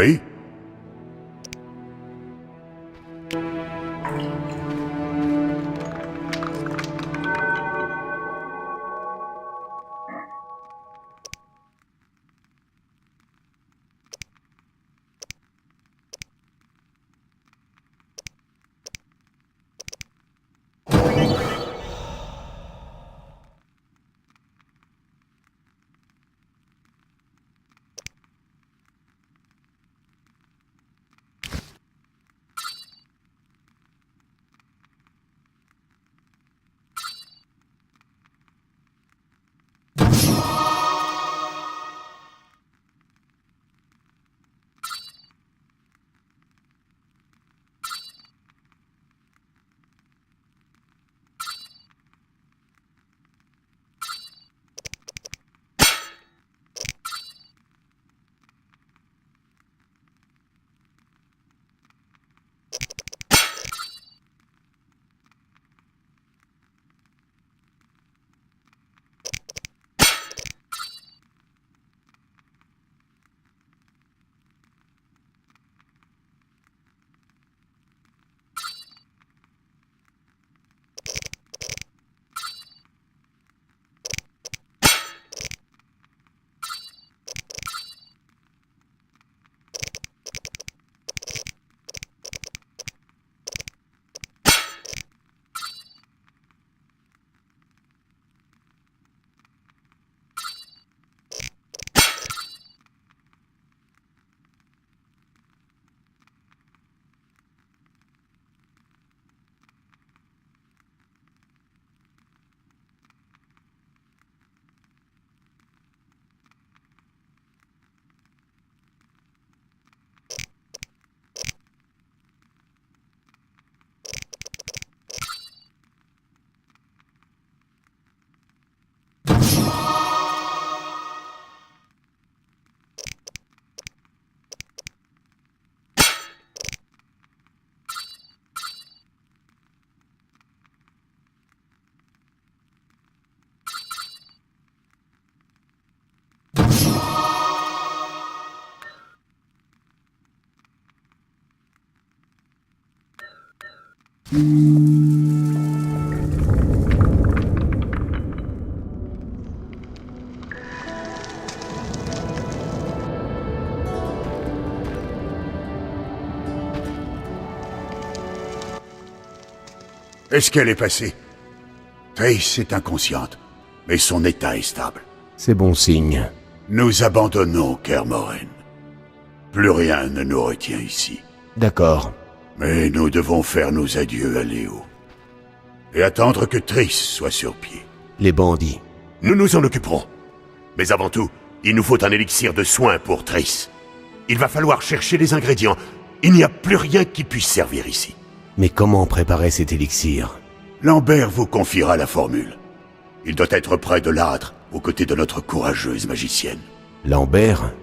Oui? Est-ce qu'elle est passée? Triss est inconsciente, mais son état est stable. C'est bon signe. Nous abandonnons Kermoren. Plus rien ne nous retient ici. D'accord. Mais nous devons faire nos adieux à Léo. Et attendre que Triss soit sur pied. Les bandits. Nous nous en occuperons. Mais avant tout, il nous faut un élixir de soin pour Triss. Il va falloir chercher les ingrédients. Il n'y a plus rien qui puisse servir ici. Mais comment préparer cet élixir? Lambert vous confiera la formule. Il doit être près de l'âtre, aux côtés de notre courageuse magicienne. Lambert?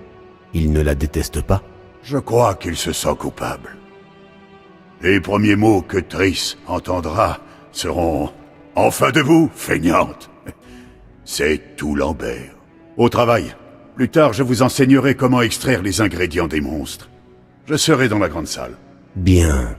Il ne la déteste pas? Je crois qu'il se sent coupable. Les premiers mots que Triss entendra seront « Enfin debout, feignante !» C'est tout Lambert. Au travail. Plus tard, je vous enseignerai comment extraire les ingrédients des monstres. Je serai dans la grande salle. Bien.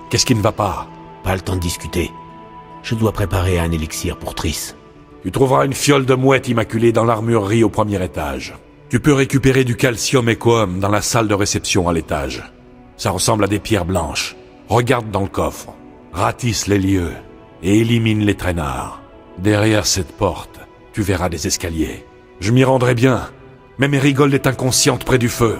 Qu'est-ce qui ne va pas? Pas le temps de discuter. Je dois préparer un élixir pour Triss. Tu trouveras une fiole de mouette immaculée dans l'armurerie au premier étage. Tu peux récupérer du calcium équum dans la salle de réception à l'étage. Ça ressemble à des pierres blanches. Regarde dans le coffre. Ratisse les lieux et élimine les traînards. Derrière cette porte, tu verras des escaliers. Je m'y rendrai bien, mais Mérigold est inconsciente près du feu.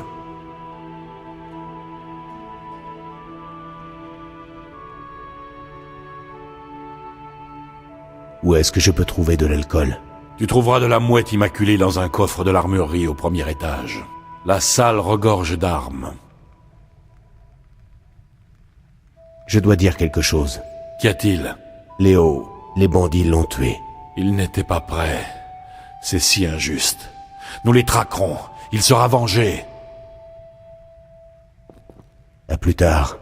Où est-ce que je peux trouver de l'alcool? Tu trouveras de la mouette immaculée dans un coffre de l'armurerie au premier étage. La salle regorge d'armes. Je dois dire quelque chose. Qu'y a-t-il? Léo, les bandits l'ont tué. Ils n'étaient pas prêts. C'est si injuste. Nous les traquerons. Il sera vengé. À plus tard.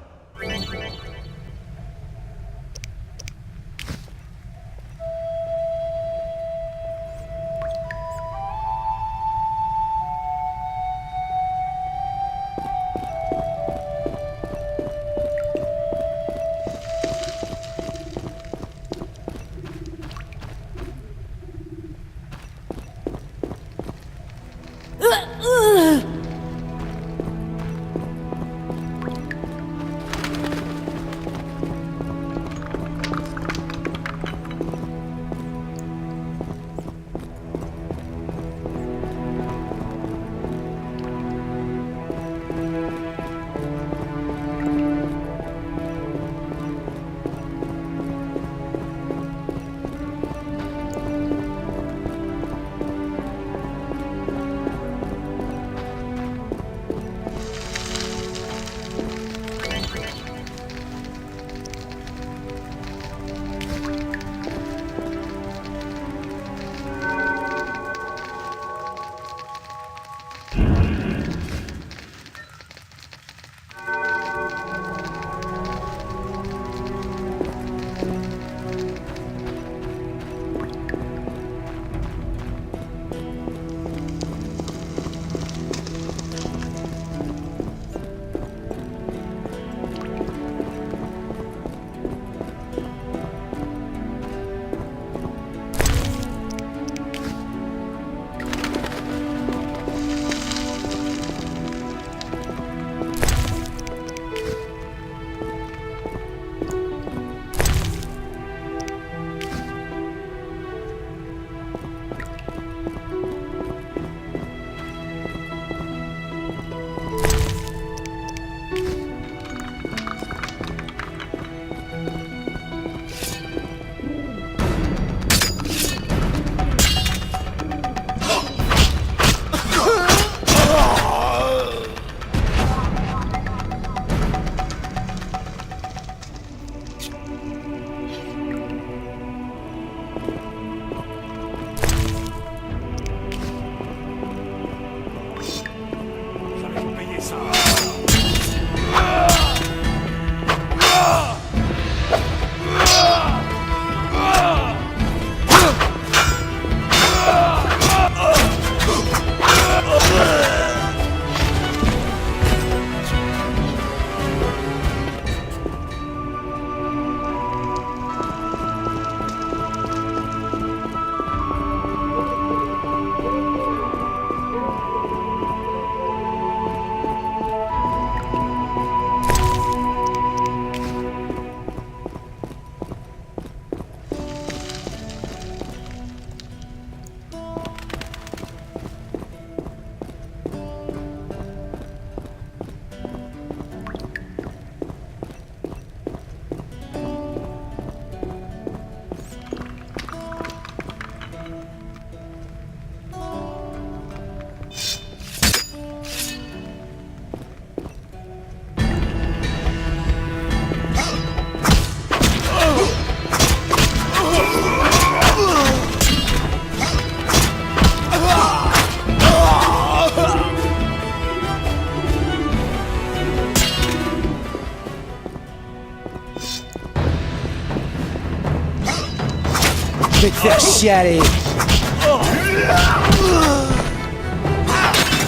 vais te faire chialer.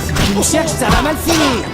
Si tu me cherches, ça va mal finir.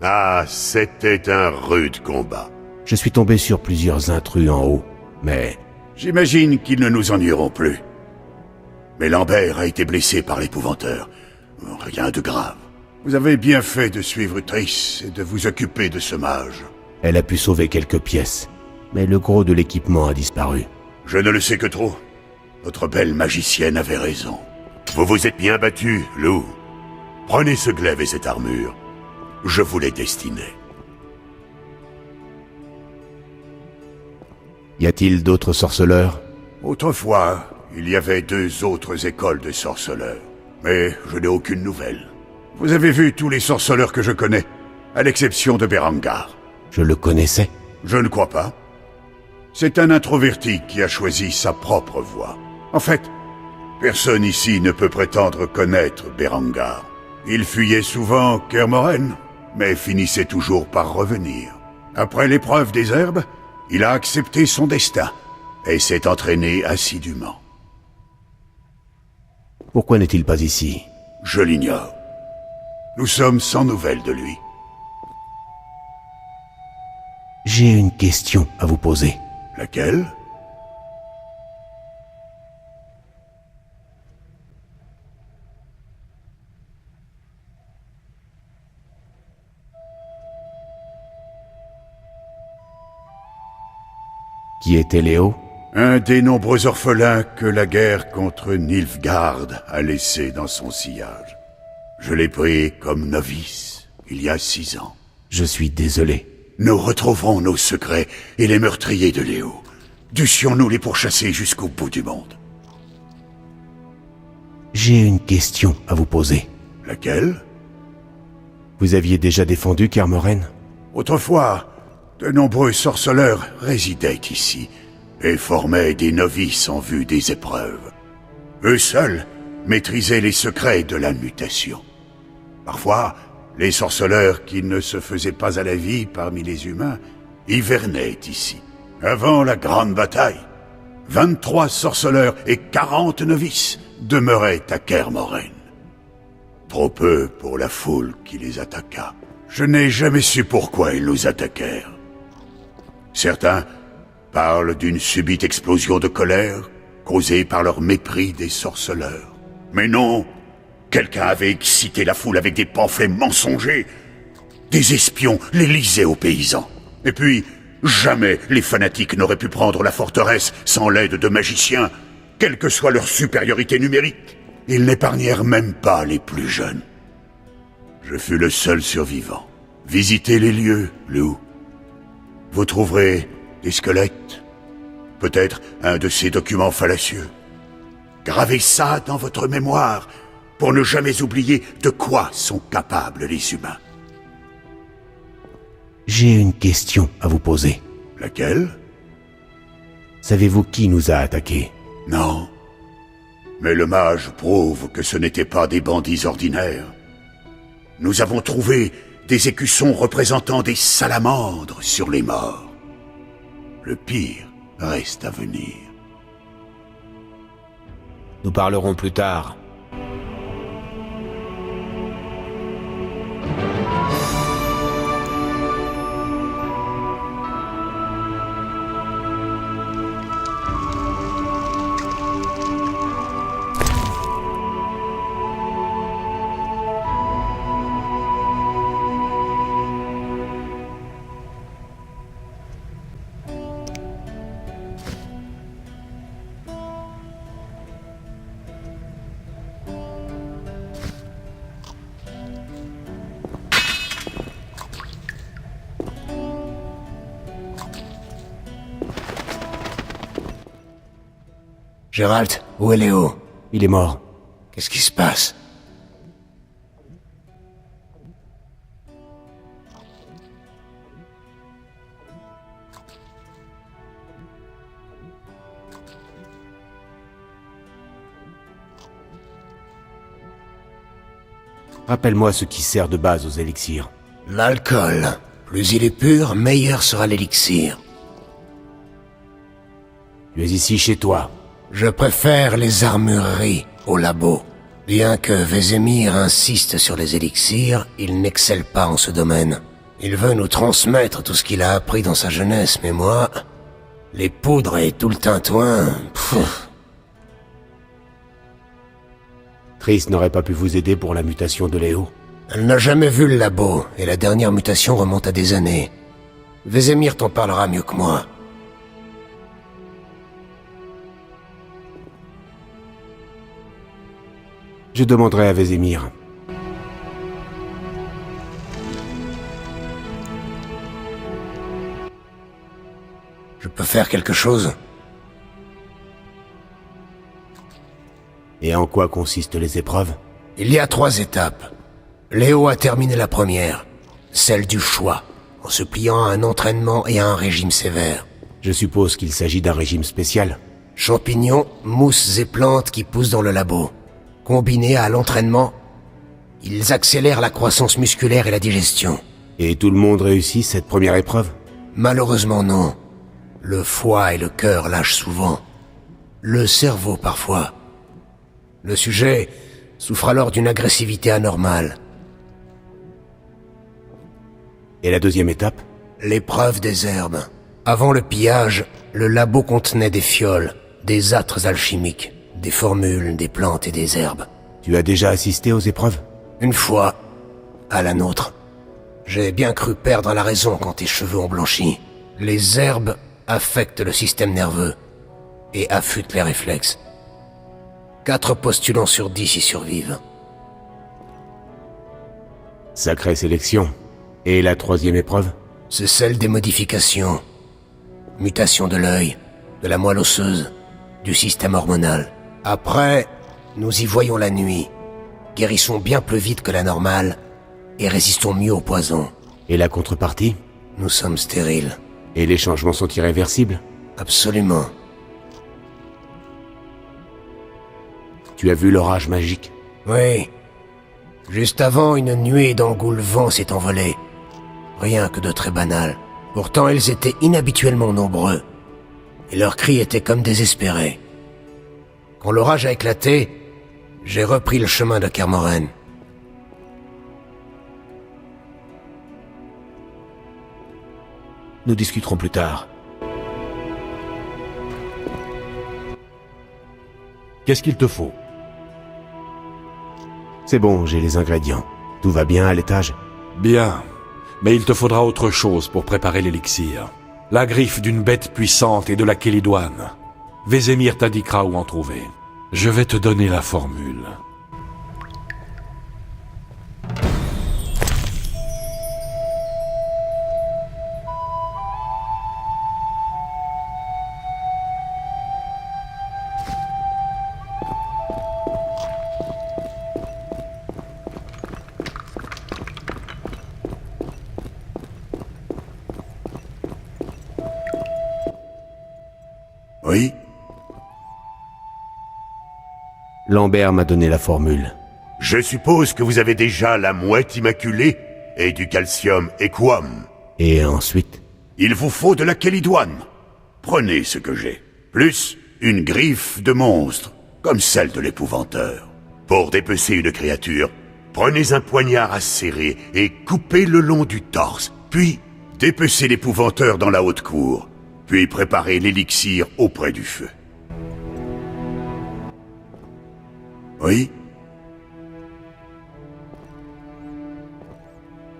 Ah, c'était un rude combat. Je suis tombé sur plusieurs intrus en haut, mais J'imagine qu'ils ne nous ennuieront plus. Mais Lambert a été blessé par l'épouvanteur. Rien de grave. Vous avez bien fait de suivre Triss et de vous occuper de ce mage. elle a pu sauver quelques pièces. Mais le gros de l'équipement a disparu. Je ne le sais que trop. Notre belle magicienne avait raison. Vous vous êtes bien battu, Lou. Prenez ce glaive et cette armure. Je vous les destinais. Y a-t-il d'autres sorceleurs? Autrefois, il y avait 2 autres écoles de sorceleurs. Mais je n'ai aucune nouvelle. Vous avez vu tous les sorceleurs que je connais, à l'exception de Berengar. Je le connaissais. Je ne crois pas. C'est un introverti qui a choisi sa propre voie. En fait, personne ici ne peut prétendre connaître Berengar. Il fuyait souvent Kermoren, mais finissait toujours par revenir. Après l'épreuve des herbes, il a accepté son destin et s'est entraîné assidûment. Pourquoi n'est-il pas ici? Je l'ignore. Nous sommes sans nouvelles de lui. J'ai une question à vous poser. Laquelle? Qui était Léo? Un des nombreux orphelins que la guerre contre Nilfgaard a laissé dans son sillage. Je l'ai pris comme novice, il y a 6 ans. Je suis désolé. Nous retrouverons nos secrets et les meurtriers de Léo. Dussions-nous les pourchasser jusqu'au bout du monde. J'ai une question à vous poser. Laquelle? Vous aviez déjà défendu Kermoren? Autrefois, de nombreux sorceleurs résidaient ici et formaient des novices en vue des épreuves. Eux seuls maîtrisaient les secrets de la mutation. Parfois, les sorceleurs qui ne se faisaient pas à la vie parmi les humains hivernaient ici. Avant la grande bataille, 23 sorceleurs et 40 novices demeuraient à Kermoren. Trop peu pour la foule qui les attaqua. Je n'ai jamais su pourquoi ils nous attaquèrent. Certains parlent d'une subite explosion de colère causée par leur mépris des sorceleurs. Mais non, quelqu'un avait excité la foule avec des pamphlets mensongers. Des espions les lisaient aux paysans. Et puis, jamais les fanatiques n'auraient pu prendre la forteresse sans l'aide de magiciens, quelle que soit leur supériorité numérique. Ils n'épargnèrent même pas les plus jeunes. Je fus le seul survivant. Visitez les lieux, Lou. Vous trouverez des squelettes, peut-être un de ces documents fallacieux. Gravez ça dans votre mémoire pour ne jamais oublier de quoi sont capables les humains. J'ai une question à vous poser. Laquelle? Savez-vous qui nous a attaqués? Non. Mais le mage prouve que ce n'étaient pas des bandits ordinaires. Nous avons trouvé des écussons représentant des salamandres sur les morts. Le pire reste à venir. Nous parlerons plus tard. Geralt, où est Léo? Il est mort. Qu'est-ce qui se passe? Rappelle-moi ce qui sert de base aux élixirs. L'alcool. Plus il est pur, meilleur sera l'élixir. Tu es ici chez toi. Je préfère les armureries au labo. Bien que Vézémir insiste sur les élixirs, il n'excelle pas en ce domaine. Il veut nous transmettre tout ce qu'il a appris dans sa jeunesse, mais moi... les poudres et tout le tintouin... pfff. Triss n'aurait pas pu vous aider pour la mutation de Léo. Elle n'a jamais vu le labo, et la dernière mutation remonte à des années. Vézémir t'en parlera mieux que moi. Je demanderai à Vézémir. Je peux faire quelque chose? Et en quoi consistent les épreuves? Il y a 3 étapes. Léo a terminé la première, celle du choix, en se pliant à un entraînement et à un régime sévère. Je suppose qu'il s'agit d'un régime spécial. Champignons, mousses et plantes qui poussent dans le labo. Combinés à l'entraînement, ils accélèrent la croissance musculaire et la digestion. Et tout le monde réussit cette première épreuve? Malheureusement non. Le foie et le cœur lâchent souvent. Le cerveau parfois. Le sujet souffre alors d'une agressivité anormale. Et la deuxième étape? L'épreuve des herbes. Avant le pillage, le labo contenait des fioles, des âtres alchimiques, des formules, des plantes et des herbes. Tu as déjà assisté aux épreuves? Une fois, à la nôtre. J'ai bien cru perdre la raison quand tes cheveux ont blanchi. Les herbes affectent le système nerveux et affûtent les réflexes. 4 postulants sur 10 y survivent. Sacrée sélection. Et la troisième épreuve? C'est celle des modifications. Mutation de l'œil, de la moelle osseuse, du système hormonal. Après, nous y voyons la nuit. Guérissons bien plus vite que la normale et résistons mieux au poison. Et la contrepartie? Nous sommes stériles. Et les changements sont irréversibles? Absolument. Tu as vu l'orage magique? Oui. Juste avant, une nuée d'engoulevents s'est envolée. Rien que de très banal. Pourtant, ils étaient inhabituellement nombreux. Et leurs cris étaient comme désespérés. Quand l'orage a éclaté, j'ai repris le chemin de Kermoren. Nous discuterons plus tard. Qu'est-ce qu'il te faut? C'est bon, j'ai les ingrédients. Tout va bien à l'étage? Bien, mais il te faudra autre chose pour préparer l'élixir. La griffe d'une bête puissante et de la Kélidoine. Vézémir t'indiquera où en trouver. Je vais te donner la formule. Oui? Lambert m'a donné la formule. Je suppose que vous avez déjà la mouette immaculée et du calcium équum. Et ensuite? Il vous faut de la Kélidoine. Prenez ce que j'ai. Plus une griffe de monstre, comme celle de l'épouvanteur. Pour dépecer une créature, prenez un poignard acéré et coupez le long du torse. Puis, dépecez l'épouvanteur dans la haute cour. Puis préparez l'élixir auprès du feu. Oui?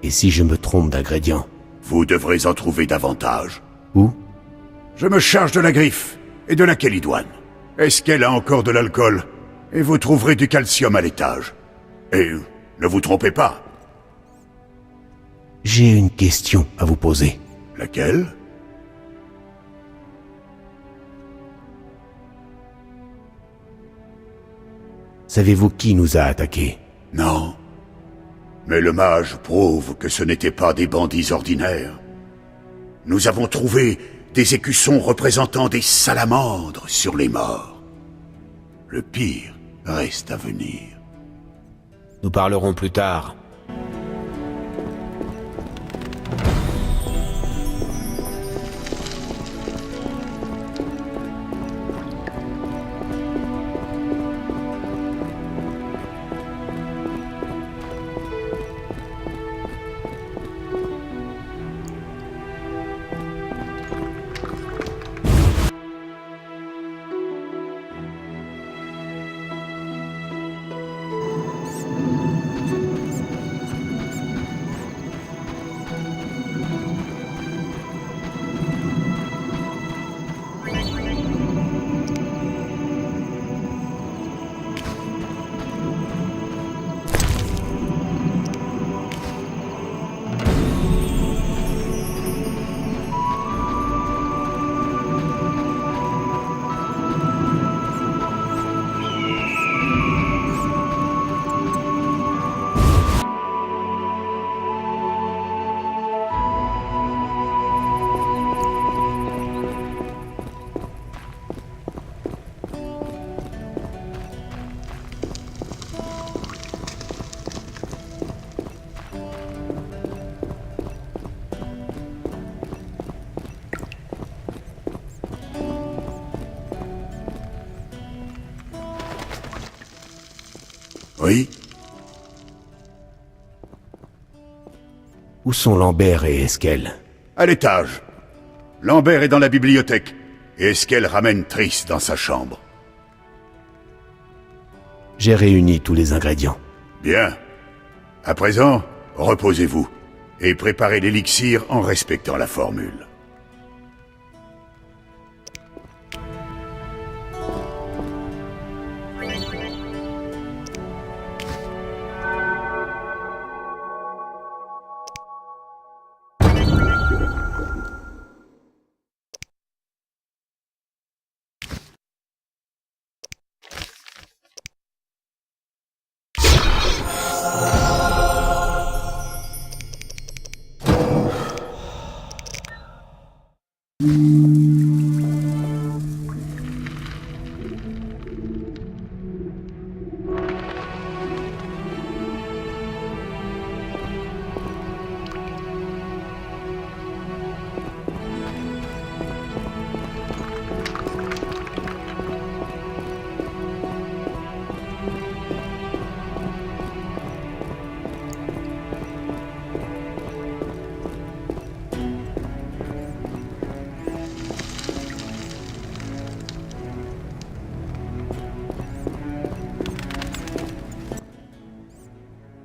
Et si je me trompe d'ingrédient? Vous devrez en trouver davantage. Où? Je me charge de la griffe et de la Kélidoine. Est-ce qu'elle a encore de l'alcool? Et vous trouverez du calcium à l'étage. Et ne vous trompez pas. J'ai une question à vous poser. Laquelle? Savez-vous qui nous a attaqués? Non. Mais le mage prouve que ce n'étaient pas des bandits ordinaires. Nous avons trouvé des écussons représentant des salamandres sur les morts. Le pire reste à venir. Nous parlerons plus tard. Oui? Où sont Lambert et Esquel? À l'étage. Lambert est dans la bibliothèque, et Esquel ramène Triss dans sa chambre. J'ai réuni tous les ingrédients. Bien. À présent, reposez-vous, et préparez l'élixir en respectant la formule.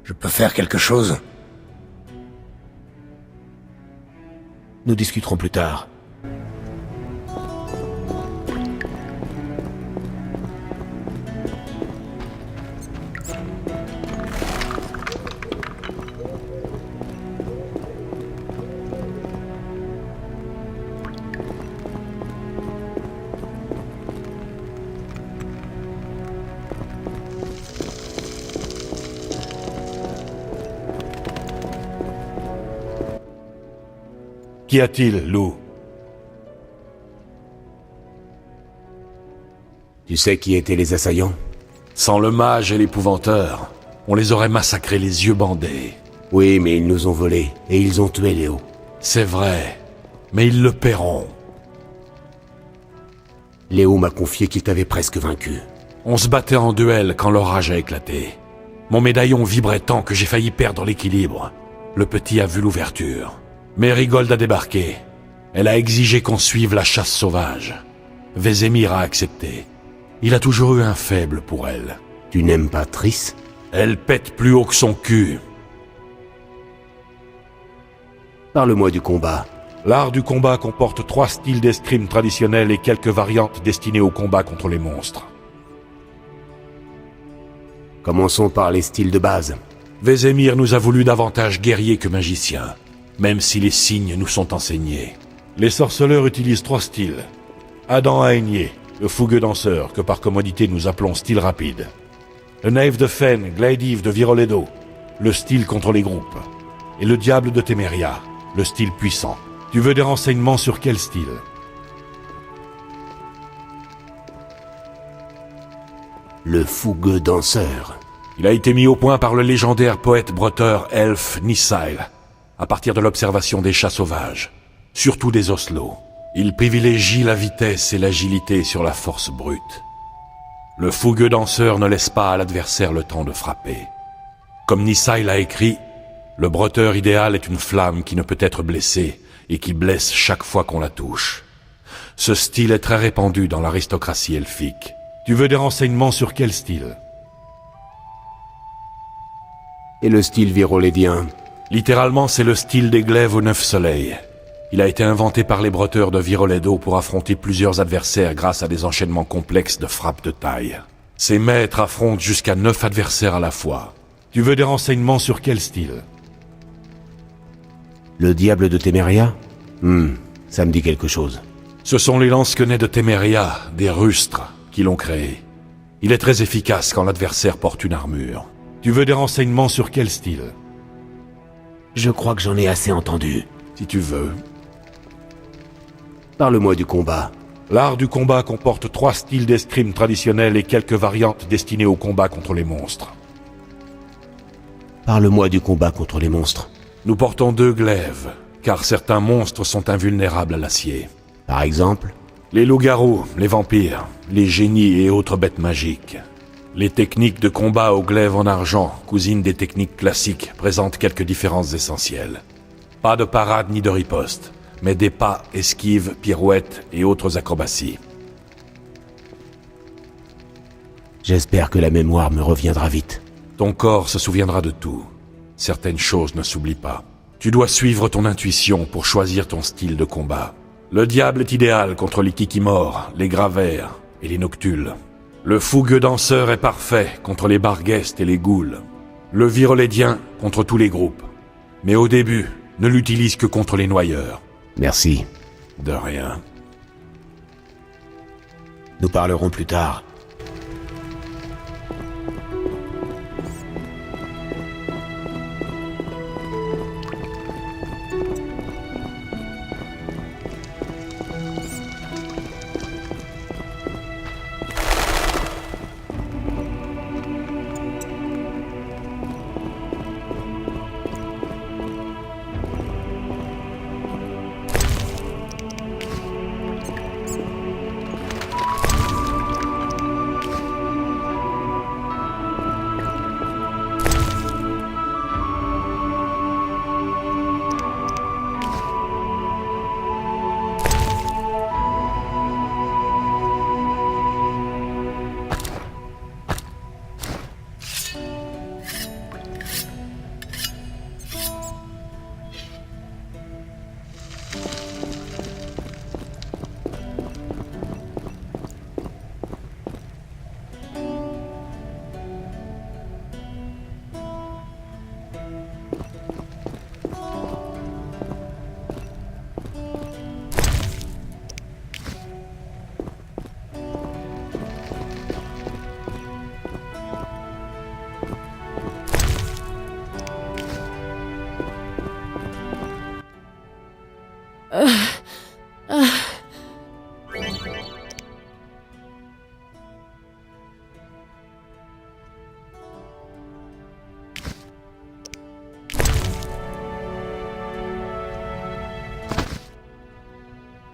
Je peux faire quelque chose? Nous discuterons plus tard. Qu'y a-t-il, Lou? Tu sais qui étaient les assaillants? Sans le mage et l'épouvanteur, on les aurait massacrés les yeux bandés. Oui, mais ils nous ont volés, et ils ont tué Léo. C'est vrai, mais ils le paieront. Léo m'a confié qu'il t'avait presque vaincu. On se battait en duel quand l'orage a éclaté. Mon médaillon vibrait tant que j'ai failli perdre l'équilibre. Le petit a vu l'ouverture. Mérigold a débarqué. Elle a exigé qu'on suive la chasse sauvage. Vézémir a accepté. Il a toujours eu un faible pour elle. Tu n'aimes pas Triss? Elle pète plus haut que son cul. Parle-moi du combat. L'art du combat comporte 3 styles d'escrime traditionnels et quelques variantes destinées au combat contre les monstres. Commençons par les styles de base. Vézémir nous a voulu davantage guerrier que magicien, même si les signes nous sont enseignés. Les sorceleurs utilisent 3 styles. Adam Aigné, le fougueux danseur, que par commodité nous appelons style rapide. Le Naïf de Fen, Glaidive de Viroledo, le style contre les groupes. Et le Diable de Temeria, le style puissant. Tu veux des renseignements sur quel style? Le fougueux danseur. Il a été mis au point par le légendaire poète breteur elfe Nisail, à partir de l'observation des chats sauvages, surtout des oslots. Il privilégie la vitesse et l'agilité sur la force brute. Le fougueux danseur ne laisse pas à l'adversaire le temps de frapper. Comme Nisail l'a écrit, le breteur idéal est une flamme qui ne peut être blessée et qui blesse chaque fois qu'on la touche. Ce style est très répandu dans l'aristocratie elfique. Tu veux des renseignements sur quel style? Et le style virolédien? Littéralement, c'est le style des glaives aux 9 soleils. Il a été inventé par les breteurs de Viroledo pour affronter plusieurs adversaires grâce à des enchaînements complexes de frappes de taille. Ces maîtres affrontent jusqu'à 9 adversaires à la fois. Tu veux des renseignements sur quel style? Le Diable de Temeria? Ça me dit quelque chose. Ce sont les lance-quenets de Temeria, des rustres, qui l'ont créé. Il est très efficace quand l'adversaire porte une armure. Tu veux des renseignements sur quel style? Je crois que j'en ai assez entendu. Si tu veux. Parle-moi du combat. L'art du combat comporte 3 styles d'escrime traditionnels et quelques variantes destinées au combat contre les monstres. Parle-moi du combat contre les monstres. Nous portons 2 glaives, car certains monstres sont invulnérables à l'acier. Par exemple? Les loups-garous, les vampires, les génies et autres bêtes magiques. Les techniques de combat au glaive en argent, cousines des techniques classiques, présentent quelques différences essentielles. Pas de parade ni de riposte, mais des pas, esquives, pirouettes et autres acrobaties. J'espère que la mémoire me reviendra vite. Ton corps se souviendra de tout. Certaines choses ne s'oublient pas. Tu dois suivre ton intuition pour choisir ton style de combat. Le diable est idéal contre les kikimores, les gravers et les noctules. Le fougueux danseur est parfait contre les barguestes et les ghouls. Le virolédien contre tous les groupes. Mais au début, ne l'utilise que contre les noyeurs. Merci. De rien. Nous parlerons plus tard.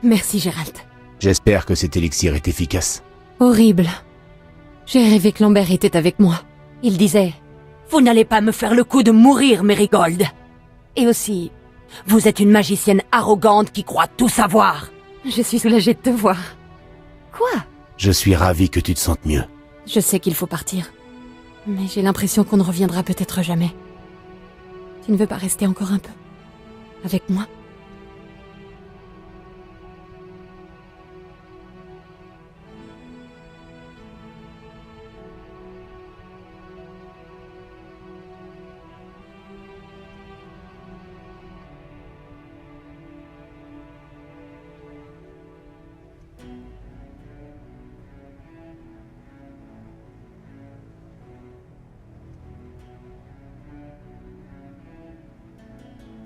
Merci, Gérald. J'espère que cet élixir est efficace. Horrible. J'ai rêvé que Lambert était avec moi. Il disait « Vous n'allez pas me faire le coup de mourir, Mérigold !» Et aussi « Vous êtes une magicienne arrogante qui croit tout savoir !» Je suis soulagée de te voir. Quoi? Je suis ravi que tu te sentes mieux. Je sais qu'il faut partir. Mais j'ai l'impression qu'on ne reviendra peut-être jamais. Tu ne veux pas rester encore un peu? Avec moi?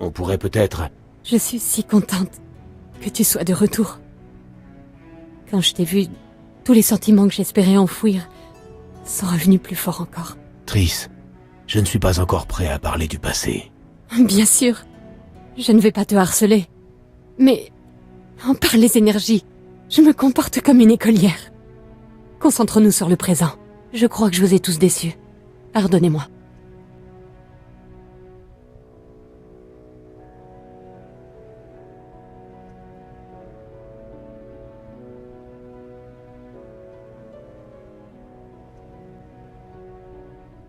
On pourrait peut-être... Je suis si contente que tu sois de retour. Quand je t'ai vu, tous les sentiments que j'espérais enfouir sont revenus plus forts encore. Triss, je ne suis pas encore prêt à parler du passé. Bien sûr, je ne vais pas te harceler. Mais, en par les énergies, je me comporte comme une écolière. Concentrons-nous sur le présent. Je crois que je vous ai tous déçus. Pardonnez-moi.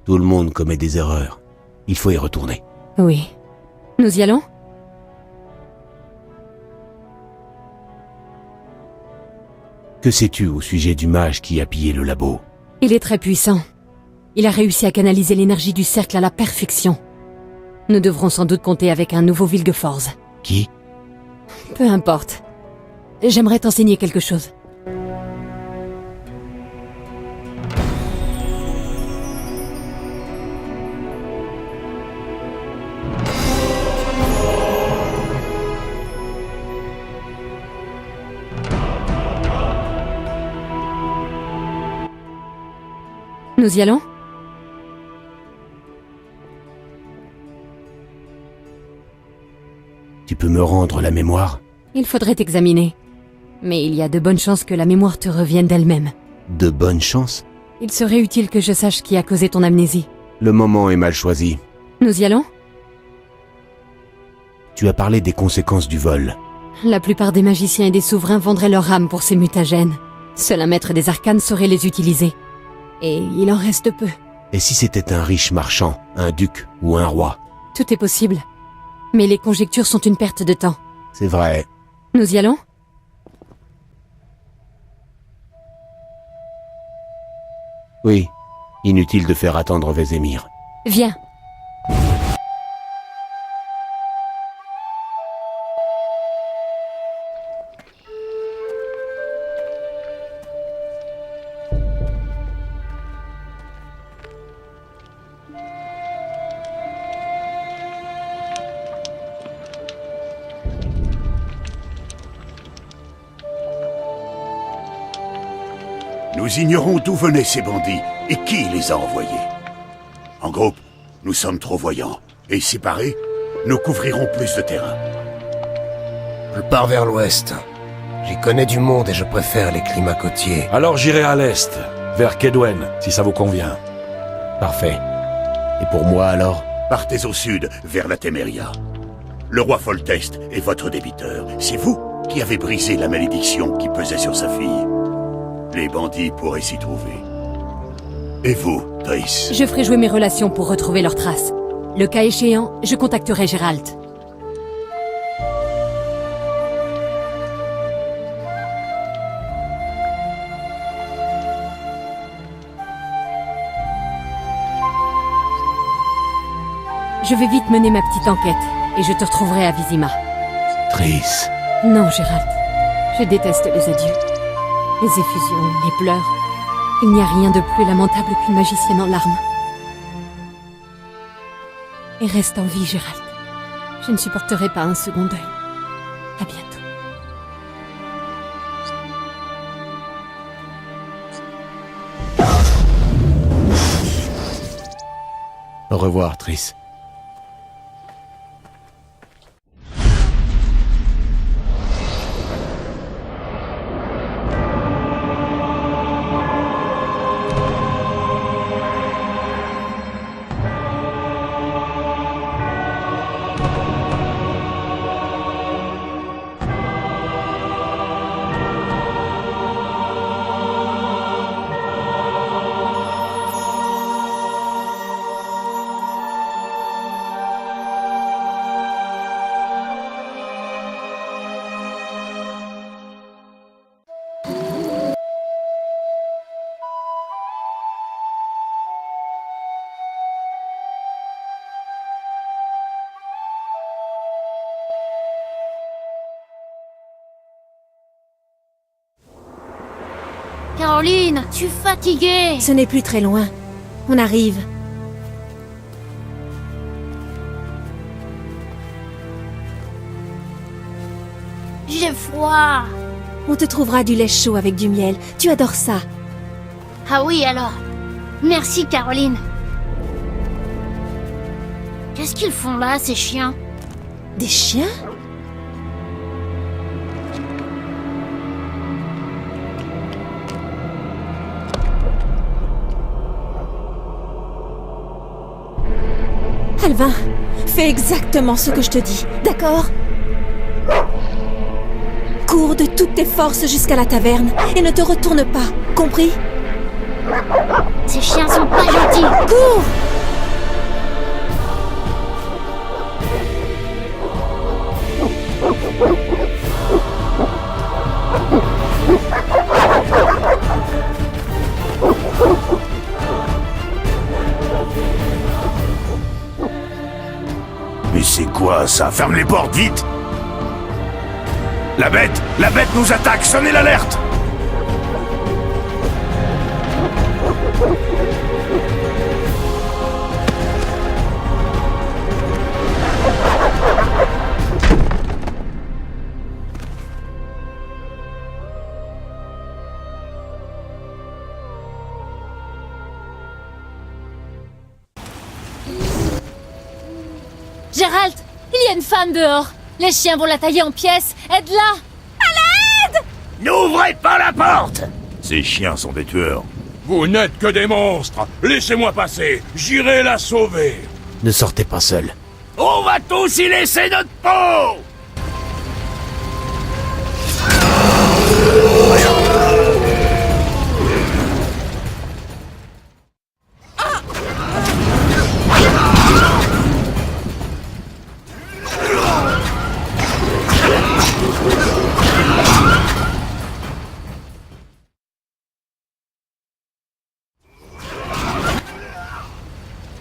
Tout le monde commet des erreurs. Il faut y retourner. Oui. Nous y allons? Que sais-tu au sujet du mage qui a pillé le labo? Il est très puissant. Il a réussi à canaliser l'énergie du cercle à la perfection. Nous devrons sans doute compter avec un nouveau Vilgefortz. Qui? Peu importe. J'aimerais t'enseigner quelque chose. Nous y allons? Tu peux me rendre la mémoire? Il faudrait t'examiner. Mais il y a de bonnes chances que la mémoire te revienne d'elle-même. De bonnes chances? Il serait utile que je sache qui a causé ton amnésie. Le moment est mal choisi. Nous y allons? Tu as parlé des conséquences du vol. La plupart des magiciens et des souverains vendraient leur âme pour ces mutagènes. Seul un maître des arcanes saurait les utiliser. Et il en reste peu. Et si c'était un riche marchand, un duc ou un roi? Tout est possible. Mais les conjectures sont une perte de temps. C'est vrai. Nous y allons? Oui. Inutile de faire attendre Vézémir. Viens. Nous ignorons d'où venaient ces bandits et qui les a envoyés. En groupe, nous sommes trop voyants. Et séparés, nous couvrirons plus de terrain. Je pars vers l'ouest. J'y connais du monde et je préfère les climats côtiers. Alors j'irai à l'est, vers Kedwen, si ça vous convient. Parfait. Et pour moi alors? Partez au sud, vers la Téméria. Le roi Foltest est votre débiteur. C'est vous qui avez brisé la malédiction qui pesait sur sa fille. Les bandits pourraient s'y trouver. Et vous, Triss? Je ferai jouer mes relations pour retrouver leurs traces. Le cas échéant, je contacterai Gérald. Je vais vite mener ma petite enquête, et je te retrouverai à Vizima. Triss. Non, Gérald. Je déteste les adieux. Les effusions, les pleurs. Il n'y a rien de plus lamentable qu'une magicienne en larmes. Et reste en vie, Gérald. Je ne supporterai pas un second deuil. À bientôt. Au revoir, Triss. Caroline, je suis fatiguée. Ce n'est plus très loin. On arrive. J'ai froid. On te trouvera du lait chaud avec du miel. Tu adores ça. Ah oui alors. Merci Caroline. Qu'est-ce qu'ils font là, ces chiens? Des chiens? Alvin, fais exactement ce que je te dis, d'accord? Cours de toutes tes forces jusqu'à la taverne et ne te retourne pas, compris? Ces chiens sont pas gentils. Cours! Mais c'est quoi ça? Ferme les portes, vite! La bête nous attaque! Sonnez l'alerte! Gérald, il y a une femme dehors. Les chiens vont la tailler en pièces. Aide-la! N'ouvrez pas la porte! Ces chiens sont des tueurs. Vous n'êtes que des monstres. Laissez-moi passer. J'irai la sauver. Ne sortez pas seul. On va tous y laisser notre peau!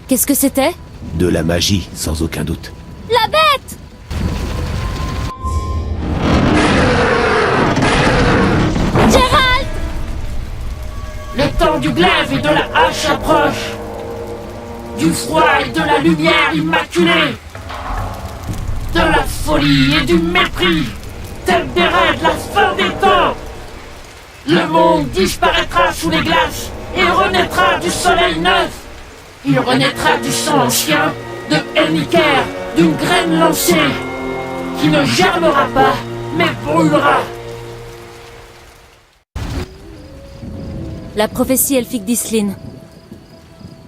Qu'est-ce que c'était? De la magie, sans aucun doute. La bête! Gérald! Le temps du glaive et de la hache approche. Du froid et de la lumière immaculée. De la folie et du mépris. Tête des rêves, la fin des temps. Le monde disparaîtra sous les glaces et renaîtra du soleil neuf. Il renaîtra du sang ancien, de Elniker, d'une graine lancée, qui ne germera pas, mais brûlera. La prophétie elfique d'Islin.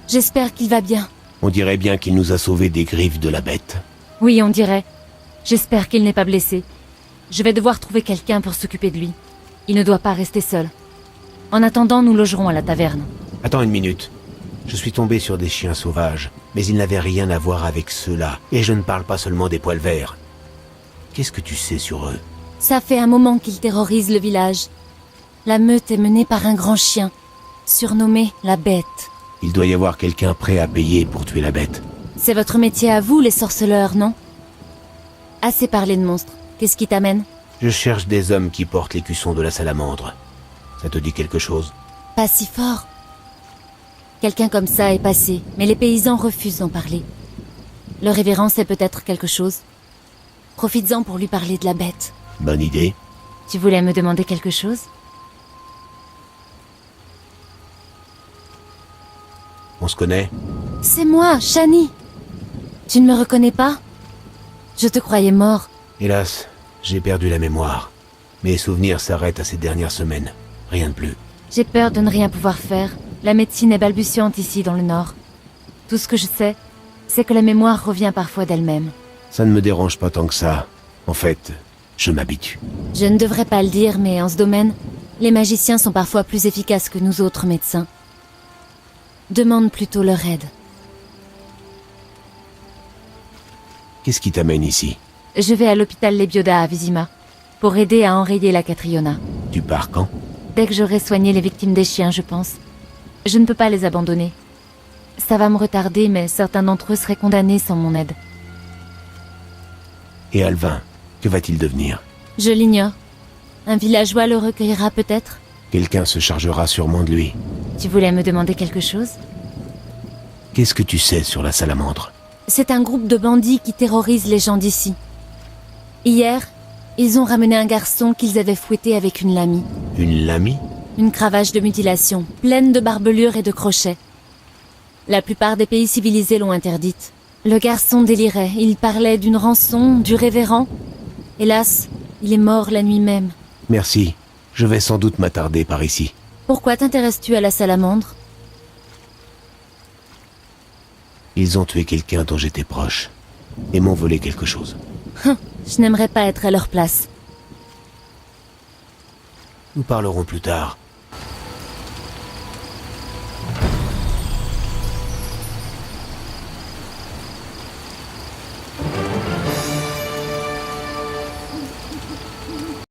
J'espère qu'il va bien. On dirait bien qu'il nous a sauvés des griffes de la bête. Oui, on dirait. J'espère qu'il n'est pas blessé. Je vais devoir trouver quelqu'un pour s'occuper de lui. Il ne doit pas rester seul. En attendant, nous logerons à la taverne. Attends une minute. Je suis tombé sur des chiens sauvages, mais ils n'avaient rien à voir avec ceux-là. Et je ne parle pas seulement des poils verts. Qu'est-ce que tu sais sur eux? Ça fait un moment qu'ils terrorisent le village. La meute est menée par un grand chien, surnommé la Bête. Il doit y avoir quelqu'un prêt à payer pour tuer la bête. C'est votre métier à vous, les sorceleurs, non? Assez parlé de monstres. Qu'est-ce qui t'amène? Je cherche des hommes qui portent l'écusson de la salamandre. Ça te dit quelque chose? Pas si fort. Quelqu'un comme ça est passé, mais les paysans refusent d'en parler. Le révérend sait peut-être quelque chose. Profites-en pour lui parler de la bête. Bonne idée. Tu voulais me demander quelque chose? On se connaît? C'est moi, Shani. Tu ne me reconnais pas? Je te croyais mort. Hélas, j'ai perdu la mémoire. Mes souvenirs s'arrêtent à ces dernières semaines. Rien de plus. J'ai peur de ne rien pouvoir faire. La médecine est balbutiante ici dans le nord. Tout ce que je sais, c'est que la mémoire revient parfois d'elle-même. Ça ne me dérange pas tant que ça. En fait, je m'habitue. Je ne devrais pas le dire, mais en ce domaine, les magiciens sont parfois plus efficaces que nous autres médecins. Demande plutôt leur aide. Qu'est-ce qui t'amène ici? Je vais à l'hôpital Lebioda à Vizima, pour aider à enrayer la Catriona. Tu pars quand? Dès que j'aurai soigné les victimes des chiens, je pense. Je ne peux pas les abandonner. Ça va me retarder, mais certains d'entre eux seraient condamnés sans mon aide. Et Alvin, que va-t-il devenir? Je l'ignore. Un villageois le recueillera peut-être? Quelqu'un se chargera sûrement de lui. Tu voulais me demander quelque chose? Qu'est-ce que tu sais sur la salamandre? C'est un groupe de bandits qui terrorise les gens d'ici. Hier, ils ont ramené un garçon qu'ils avaient fouetté avec une lamie. Une lamie? Une cravache de mutilation, pleine de barbelures et de crochets. La plupart des pays civilisés l'ont interdite. Le garçon délirait, il parlait d'une rançon, du révérend. Hélas, il est mort la nuit même. Merci, je vais sans doute m'attarder par ici. Pourquoi t'intéresses-tu à la salamandre? Ils ont tué quelqu'un dont j'étais proche, et m'ont volé quelque chose. Je n'aimerais pas être à leur place. Nous parlerons plus tard.